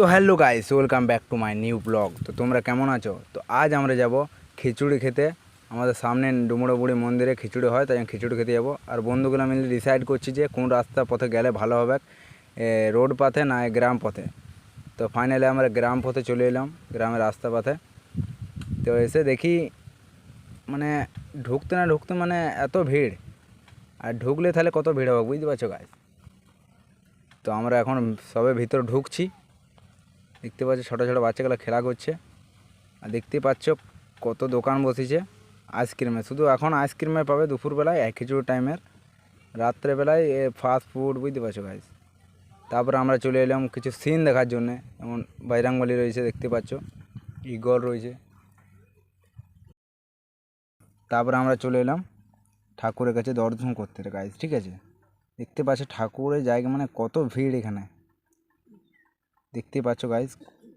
তো hello guys, welcome back to my new blog. তো তোমরা কেমন আছো? তো আজ আমরা যাব খিচুড়ি খেতে। আমাদের সামনে ডুমুড়ো বুড়ি মন্দিরে খিচুড়ি হয়, তাই খিচুড়ি খেতে যাব। আর বন্ধুগুলো মিলে ডিসাইড করছি যে কোন রাস্তা পথে গেলে ভালো হবে, রোড পথে না গ্রাম পথে। তো ফাইনালি আমরা গ্রাম পথে চলে এলাম, গ্রামের রাস্তা পথে। তো এসে দেখি মানে ঢুকতে না ঢুকতে মানে এত ভিড়, আর ঢুকলে তাহলে কত ভিড় হবে বুঝতে পারছো গাইস। তো আমরা এখন সবে ভিতরে ঢুকছি। দেখতে পাচ্ছ ছোটো ছোটো বাচ্চাগুলো খেলা করছে, আর দেখতে পাচ্ছ কত দোকান বসেছে আইসক্রিমের। শুধু এখন আইসক্রিমে পাবে দুপুরবেলায় খিচুড়ির টাইমের, রাত্রেবেলায় ফাস্ট ফুড, বুঝতে পারছো গাইস। তারপরে আমরা চলে এলাম কিছু সিন দেখার জন্যে। যেমন বাইরাংবালি রয়েছে, দেখতে পাচ্ছ ইগল রয়েছে। তারপরে আমরা চলে এলাম ঠাকুরের কাছে দর্শন করতে গাইস, ঠিক আছে। দেখতে পাচ্ছ ঠাকুরের জায়গা মানে কত ভিড় এখানে, দেখতে পাচ্ছ গাইস,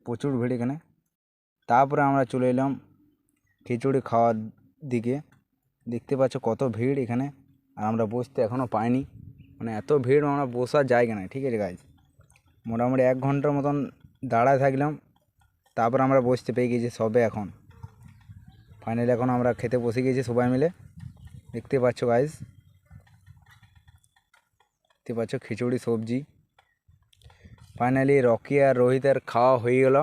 প্রচুর ভিড় এখানে। তারপরে আমরা চলে এলাম খিচুড়ি খাওয়ার দিকে। দেখতে পাচ্ছ কত ভিড় এখানে, আর আমরা বসতে এখনও পাইনি, মানে এত ভিড়, আমরা বসার জায়গা নাই, ঠিক আছে গাইজ। মোটামুটি 1 ঘন্টার মতন দাঁড়ায় থাকলাম, তারপর আমরা বসতে পেয়ে গেছি সবে এখন। ফাইনালি এখন আমরা খেতে বসে গেছি সবাই মিলে, দেখতে পাচ্ছ গাইজ। দেখতে পাচ্ছ খিচুড়ি সবজি। ফাইনালি রকি আর রোহিতের খাওয়া হয়ে গেল,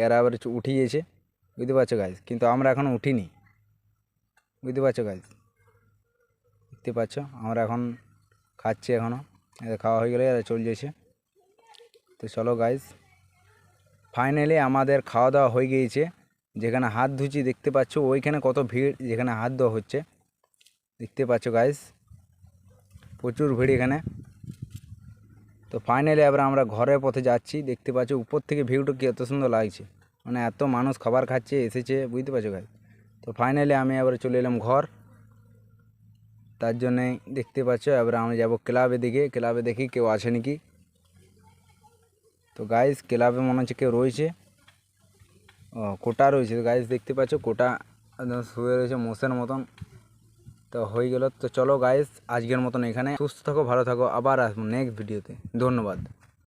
এরা আবার উঠে গিয়েছে, বুঝতে পারছো গাইজ। কিন্তু আমরা এখনও উঠিনি, বুঝতে পারছো গাইজ। দেখতে পাচ্ছ আমরা এখন খাচ্ছি, এখনও খাওয়া হয়ে গেলে এরা চলে যাচ্ছে। তো চলো গাইজ, ফাইনালি আমাদের খাওয়া দাওয়া হয়ে গিয়েছে। যেখানে হাত ধুচ্ছি দেখতে পাচ্ছ ওইখানে কত ভিড়, যেখানে হাত ধোয়া হচ্ছে, দেখতে পাচ্ছ গাইজ, প্রচুর ভিড় এখানে। তো ফাইনালি এবার আমরা ঘরের পথে যাচ্ছি। দেখতে পাচ্ছ উপর থেকে ভিউটা কি এত সুন্দর লাগছে, মানে এত মানুষ খাবার খাচ্ছে এসেছে, বুঝতে পারছো গাইজ। তো ফাইনালি আমি এবার চলে এলাম ঘর, তার জন্যে দেখতে পাচ্ছ এবার আমি যাব ক্লাবের দিকে। ক্লাবে দেখি কেউ আছে নাকি। তো গাইজ ক্লাবে মনে হচ্ছে কেউ রয়েছে, ও কোটা রয়েছে গাইজ, দেখতে পাচ্ছ কোটা একদম শুয়ে রয়েছে মোষের মতন। তো হয়ে গেল। তো চলো গাইজ, আজকের মতন এখানে। সুস্থ থাকো, ভালো থাকো, আবার আসবো নেক্সট ভিডিওতে। ধন্যবাদ।